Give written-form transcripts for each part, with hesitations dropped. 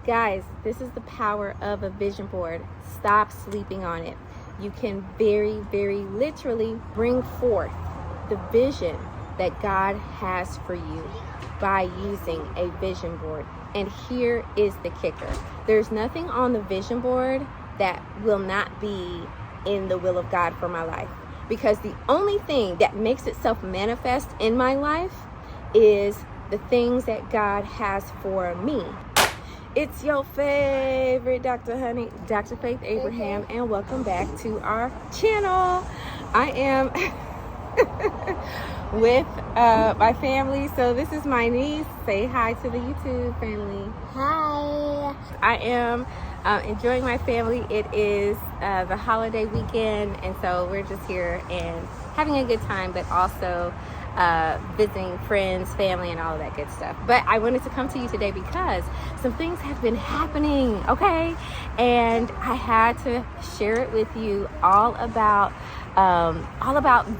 Guys, this is the power of a vision board. Stop sleeping on it. You can very, very literally bring forth the vision that God has for you by using a vision board. And here is the kicker. There's nothing on the vision board that will not be in the will of God for my life. Because the only thing that makes itself manifest in my life is the things that God has for me. It's your favorite Dr. Faith Abraham, and welcome back to our channel. I am with my family. So this is my niece. Say hi to the YouTube family. Hi. I am enjoying my family. It is the holiday weekend, and so we're just here and having a good time, but also visiting friends, family, and all of that good stuff. But I wanted to come to you today because some things have been happening, okay? And I had to share it with you all about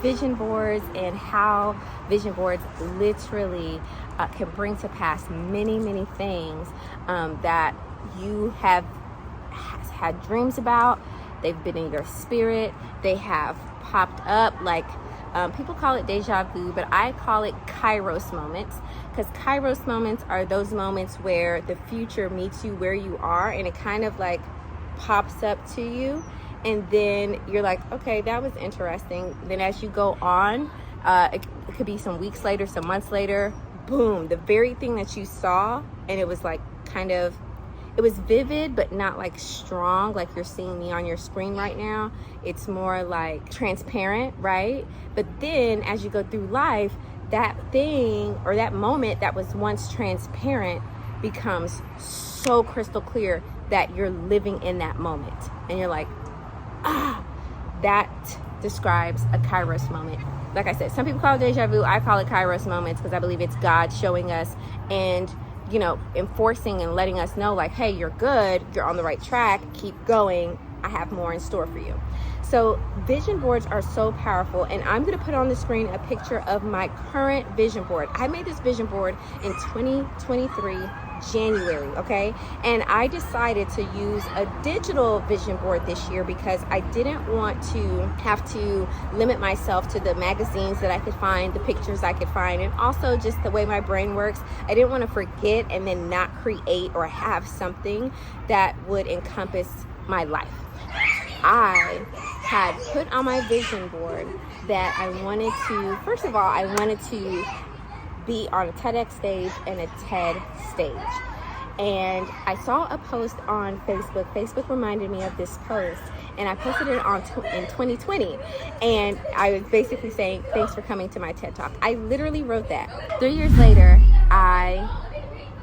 vision boards and how vision boards literally can bring to pass many, many things that you have had dreams about. They've been in your spirit. They have popped up like people call it deja vu, but I call it Kairos moments, because Kairos moments are those moments where the future meets you where you are, and it kind of like pops up to you, and then you're like, okay, that was interesting. Then as you go on, it could be some weeks later, some months later, boom, the very thing that you saw, and it was like it was vivid, but not like strong, like you're seeing me on your screen right now. It's more like transparent, right? But then as you go through life, that thing or that moment that was once transparent becomes so crystal clear that you're living in that moment. And you're like, that describes a Kairos moment. Like I said, some people call it deja vu. I call it Kairos moments because I believe it's God showing us and enforcing and letting us know like, hey, you're good, you're on the right track, keep going, I have more in store for you. So vision boards are so powerful, and I'm going to put on the screen a picture of my current vision board. I made this vision board in 2023 January, okay? And I decided to use a digital vision board this year because I didn't want to have to limit myself to the magazines that I could find, the pictures I could find, and also just the way my brain works. I didn't want to forget and then not create or have something that would encompass my life. I had put on my vision board that I wanted to, first of all, I wanted to be on a TEDx stage and a TED stage. And I saw a post on Facebook. Facebook reminded me of this post, and I posted it in 2020. And I was basically saying, thanks for coming to my TED Talk. I literally wrote that. 3 years later, I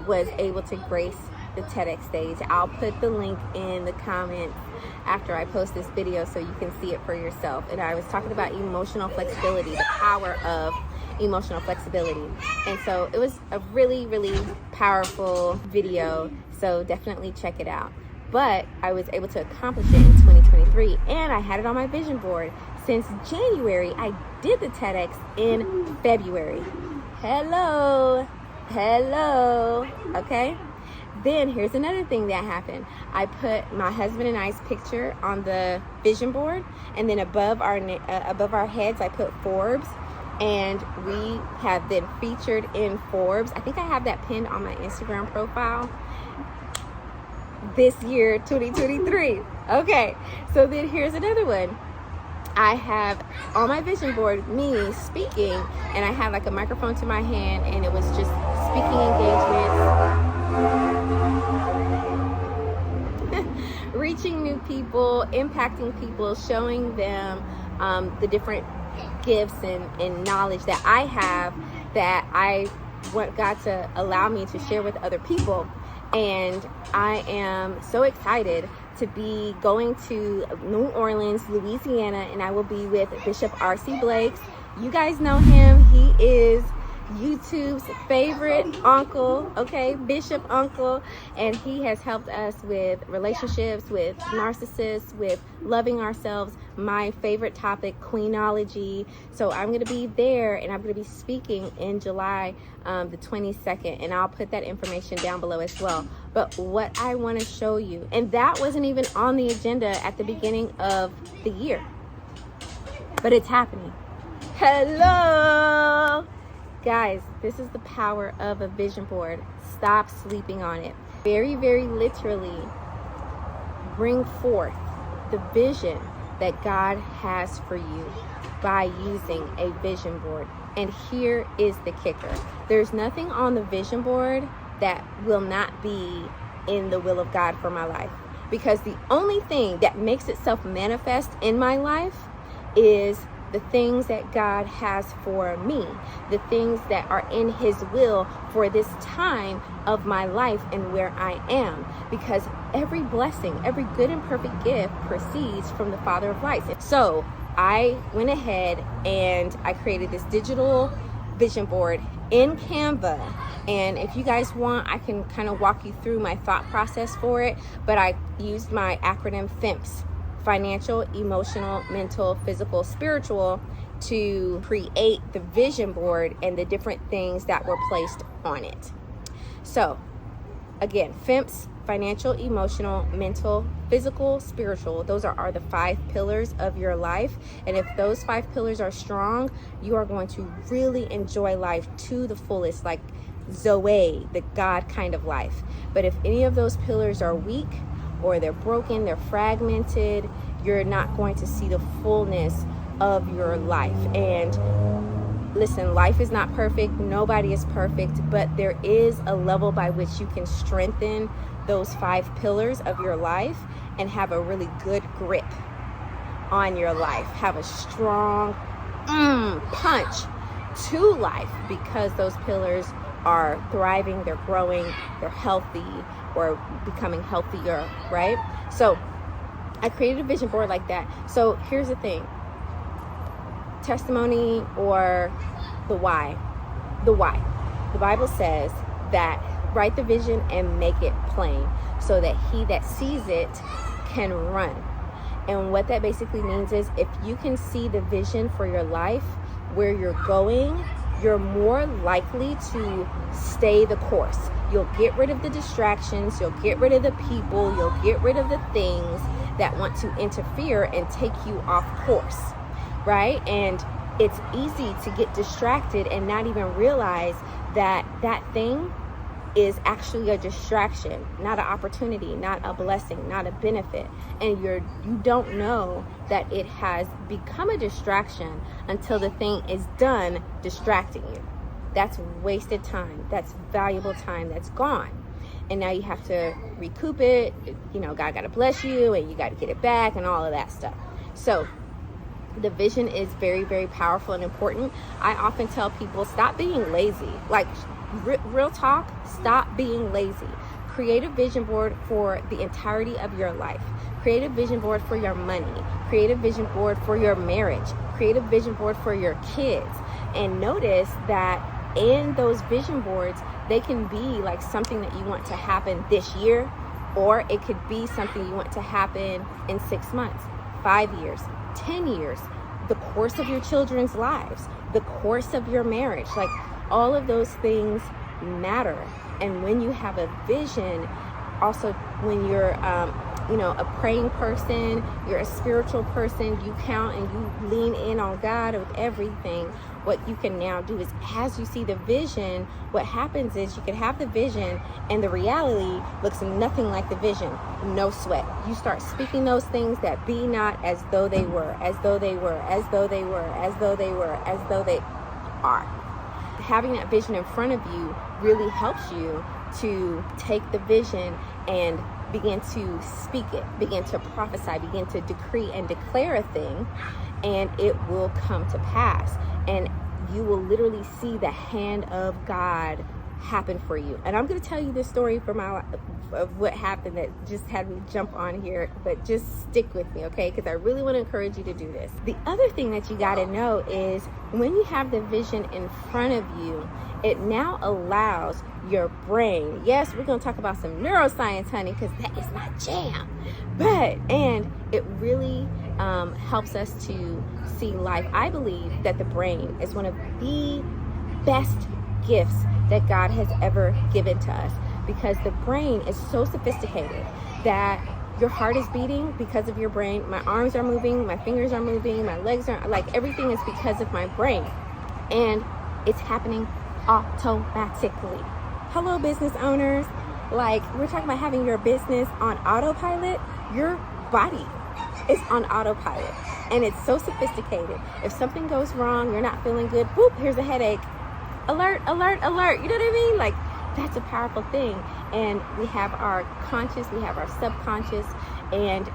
was able to grace the TEDx stage. I'll put the link in the comments after I post this video so you can see it for yourself. And I was talking about emotional flexibility, the power of emotional flexibility. And so it was a really, really powerful video, so definitely check it out. But I was able to accomplish it in 2023, and I had it on my vision board since January. I did the TEDx in February. Hello, okay? Then here's another thing that happened. I put my husband and I's picture on the vision board, and then above our heads I put Forbes, and we have been featured in Forbes. I think I have that pinned on my Instagram profile this year, 2023. Okay, so then here's another one. I have on my vision board me speaking, and I had like a microphone to my hand, and it was just speaking engagements, reaching new people, impacting people, showing them the different gifts and knowledge that I have that I want God to allow me to share with other people. And I am so excited to be going to New Orleans, Louisiana, and I will be with Bishop R.C. Blakes. You guys know him. YouTube's favorite uncle, okay, Bishop Uncle, and he has helped us with relationships, with narcissists, with loving ourselves. My favorite topic, Queenology. So I'm going to be there, and I'm going to be speaking in July the 22nd, and I'll put that information down below as well. But what I want to show you, and that wasn't even on the agenda at the beginning of the year, but it's happening. Hello! Guys, this is the power of a vision board. Stop sleeping on it. Very, very literally bring forth the vision that God has for you by using a vision board. And here is the kicker. There's nothing on the vision board that will not be in the will of God for my life. Because the only thing that makes itself manifest in my life is the things that God has for me, the things that are in His will for this time of my life and where I am. Because every blessing, every good and perfect gift proceeds from the Father of lights. So I went ahead and I created this digital vision board in Canva. And if you guys want, I can kind of walk you through my thought process for it. But I used my acronym FEMPS. Financial, emotional, mental, physical, spiritual, to create the vision board and the different things that were placed on it. So again, FEMPS, financial, emotional, mental, physical, spiritual. Those are the 5 pillars of your life. And if those 5 pillars are strong, you are going to really enjoy life to the fullest, like Zoe, the God kind of life. But if any of those pillars are weak, or they're broken, they're fragmented, you're not going to see the fullness of your life. And listen, life is not perfect. Nobody is perfect, but there is a level by which you can strengthen those 5 pillars of your life and have a really good grip on your life. Have a strong punch to life, because those pillars are thriving, they're growing, they're healthy, or becoming healthier, right? So I created a vision board like that. So here's the thing. Testimony or the why. The why. The Bible says that write the vision and make it plain so that he that sees it can run. And what that basically means is if you can see the vision for your life, where you're going, you're more likely to stay the course. You'll get rid of the distractions, you'll get rid of the people, you'll get rid of the things that want to interfere and take you off course, right? And it's easy to get distracted and not even realize that that thing is actually a distraction, not an opportunity, not a blessing, not a benefit. And you don't know that it has become a distraction until the thing is done distracting you. That's wasted time. That's valuable time that's gone. And now you have to recoup it. You know, God got to bless you and you got to get it back and all of that stuff. So the vision is very, very powerful and important. I often tell people, stop being lazy. Like, real talk, stop being lazy. Create a vision board for the entirety of your life. Create a vision board for your money. Create a vision board for your marriage. Create a vision board for your kids. And notice that in those vision boards, they can be like something that you want to happen this year, or it could be something you want to happen in 6 months, 5 years, 10 years, the course of your children's lives, the course of your marriage. Like, all of those things matter. And when you have a vision, also when you're a praying person, you're a spiritual person, you count and you lean in on God with everything. What you can now do is, as you see the vision, what happens is you can have the vision and the reality looks nothing like the vision. No sweat. You start speaking those things that be not as though they were, as though they were, as though they were, as though they were, as though they are. Having that vision in front of you really helps you to take the vision and begin to speak it, begin to prophesy, begin to decree and declare a thing, and it will come to pass. And you will literally see the hand of God happen for you. And I'm going to tell you this story for my life of what happened that just had me jump on here, but just stick with me, okay? Because I really want to encourage you to do this. The other thing that you got to know is when you have the vision in front of you, it now allows your brain, yes, we're going to talk about some neuroscience, honey, because that is my jam, and it really helps us to see life. I believe that the brain is one of the best gifts that God has ever given to us, because the brain is so sophisticated that your heart is beating because of your brain. My arms are moving, my fingers are moving, my legs are, like, everything is because of my brain, and it's happening automatically. Hello, business owners. Like, we're talking about having your business on autopilot. Your body is on autopilot, and it's so sophisticated. If something goes wrong, you're not feeling good, whoop, here's a headache. Alert, alert, alert. You know what I mean? Like, that's a powerful thing. And we have our conscious, we have our subconscious, and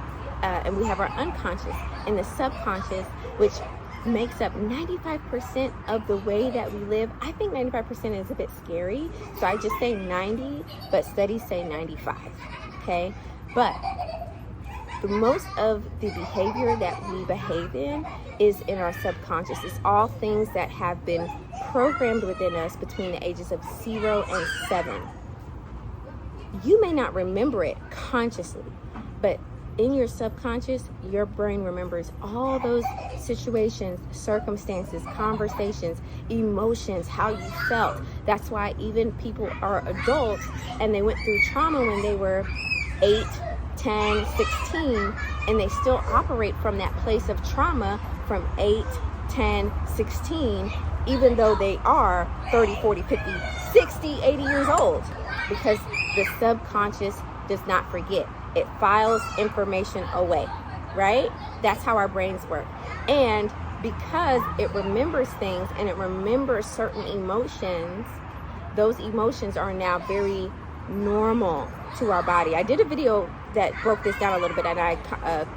we have our unconscious. And the subconscious, which makes up 95% of the way that we live. I think 95% is a bit scary, so I just say 90, but studies say 95, okay? But the most of the behavior that we behave in is in our subconscious. It's all things that have been programmed within us between the ages of 0 and 7. You may not remember it consciously, but in your subconscious, your brain remembers all those situations, circumstances, conversations, emotions, how you felt. That's why even people are adults and they went through trauma when they were 8, 10, 16, and they still operate from that place of trauma from 8, 10, 16, even though they are 30, 40, 50, 60, 80 years old, because the subconscious does not forget. It files information away, right? That's how our brains work. And because it remembers things and it remembers certain emotions, those emotions are now very normal to our body. I did a video that broke this down a little bit, and I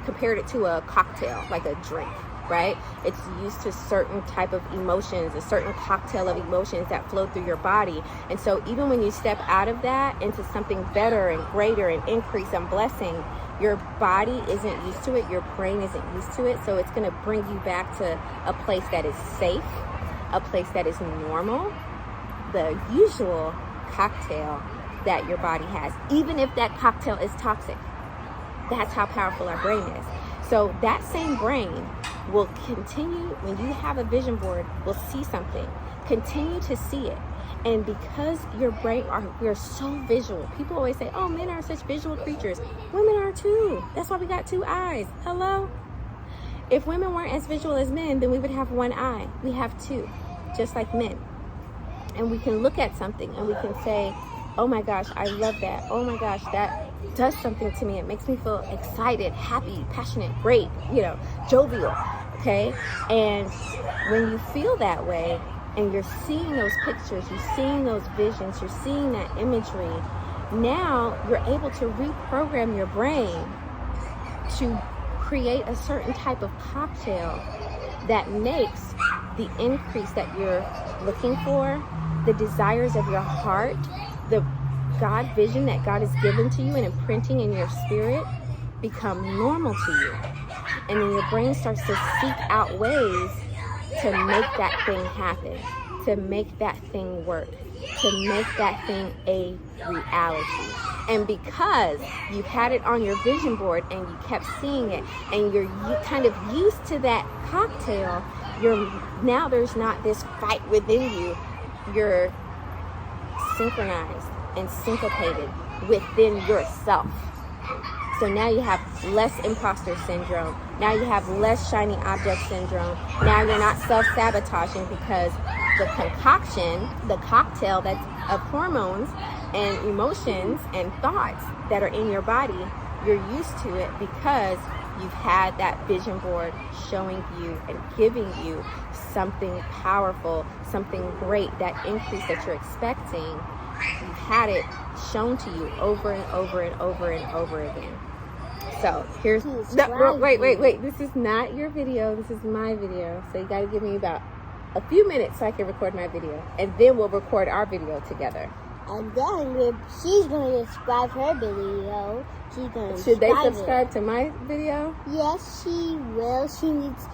compared it to a cocktail, like a drink, right? It's used to certain type of emotions, a certain cocktail of emotions that flow through your body. And so even when you step out of that into something better and greater and increase and blessing, your body isn't used to it, your brain isn't used to it. So it's going to bring you back to a place that is safe, a place that is normal, the usual cocktail that your body has, even if that cocktail is toxic. That's how powerful our brain is. So that same brain will continue, when you have a vision board, will see something, continue to see it. And because your brain, we're so visual. People always say, oh, men are such visual creatures. Women are too. That's why we got 2 eyes. Hello? If women weren't as visual as men, then we would have 1 eye. We have 2, just like men. And we can look at something and we can say, oh my gosh, I love that. Oh my gosh, that does something to me. It makes me feel excited, happy, passionate, great, jovial, okay? And when you feel that way and you're seeing those pictures, you're seeing those visions, you're seeing that imagery, now you're able to reprogram your brain to create a certain type of cocktail that makes the increase that you're looking for, the desires of your heart, the God vision that God has given to you and imprinting in your spirit become normal to you. And then your brain starts to seek out ways to make that thing happen, to make that thing work, to make that thing a reality. And because you've had it on your vision board and you kept seeing it and you're kind of used to that cocktail, now there's not this fight within you. You're synchronized and syncopated within yourself. So now you have less imposter syndrome. Now you have less shiny object syndrome. Now you're not self-sabotaging because the concoction, the cocktail that's of hormones and emotions and thoughts that are in your body, you're used to it because you've had that vision board showing you and giving you something powerful, something great, that increase that you're expecting. You've had it shown to you over and over and over and over again. So here's wait. This is not your video. This is my video. So you got to give me about a few minutes so I can record my video, and then we'll record our video together. And then she's going to subscribe her video. She's going to Should they subscribe to my video? Yes, she will. She needs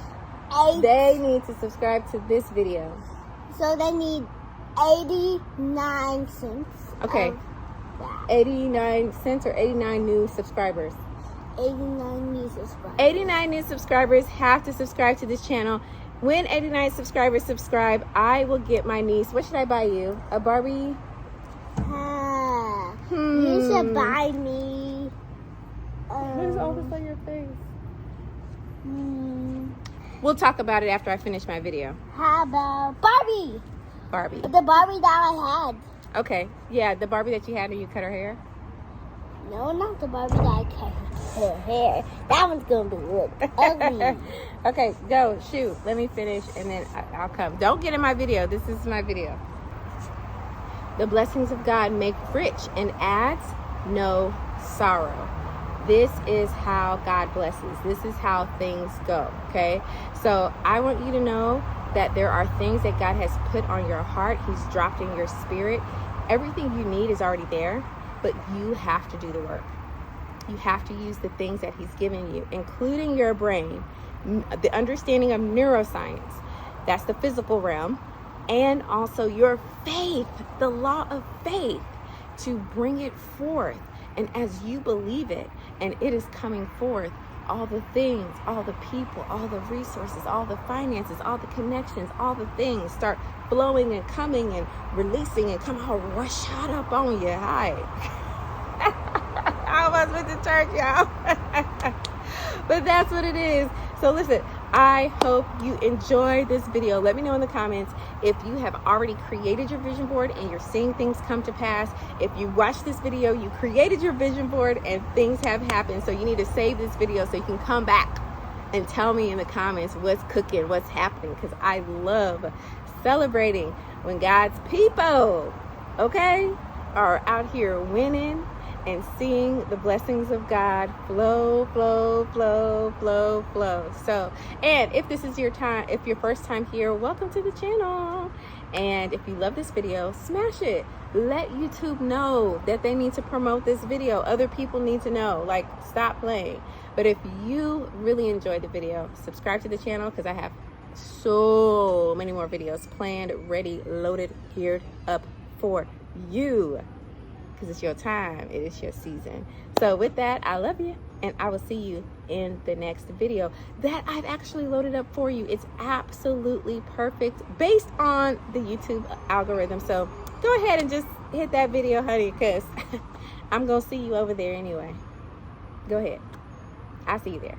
They need to subscribe to this video. So they need 89 cents. Okay. 89 cents or 89 new subscribers? 89 new subscribers. 89 new subscribers have to subscribe to this channel. When 89 subscribers subscribe, I will get my niece. What should I buy you? A Barbie? You should buy me. What is all this on your face? We'll talk about it after I finish my video. How about Barbie? Barbie. The Barbie that I had. Okay. Yeah, the Barbie that you had when you cut her hair? No, not the Barbie that I cut her hair. That one's going to look ugly. Okay, go. Shoot. Let me finish and then I'll come. Don't get in my video. This is my video. The blessings of God make rich and adds no sorrow. This is how God blesses. This is how things go, okay? So I want you to know that there are things that God has put on your heart. He's dropped in your spirit. Everything you need is already there, but you have to do the work. You have to use the things that He's given you, including your brain, the understanding of neuroscience. That's the physical realm. And also your faith, the law of faith, to bring it forth. And as you believe it, and it is coming forth, all the things, all the people, all the resources, all the finances, all the connections, all the things start flowing and coming and releasing and come out rush out up on you. Hi. I almost went to church, y'all. But that's what it is. So listen, I hope you enjoy this video. Let me know in the comments if you have already created your vision board and you're seeing things come to pass. If you watched this video, you created your vision board and things have happened. So you need to save this video so you can come back and tell me in the comments what's cooking, what's happening, because I love celebrating when God's people, okay, are out here winning and seeing the blessings of God flow, flow, flow, flow, flow. So, and if this is your time, if your first time here, welcome to the channel. And if you love this video, smash it. Let YouTube know that they need to promote this video. Other people need to know, like, stop playing. But if you really enjoyed the video, subscribe to the channel because I have so many more videos planned, ready, loaded, geared up for you. Because it's your time, it is your season. So with that, I love you, and I will see you in the next video that I've actually loaded up for you. It's absolutely perfect based on the YouTube algorithm. So go ahead and just hit that video, honey, because I'm gonna see you over there anyway. Go ahead, I'll see you there.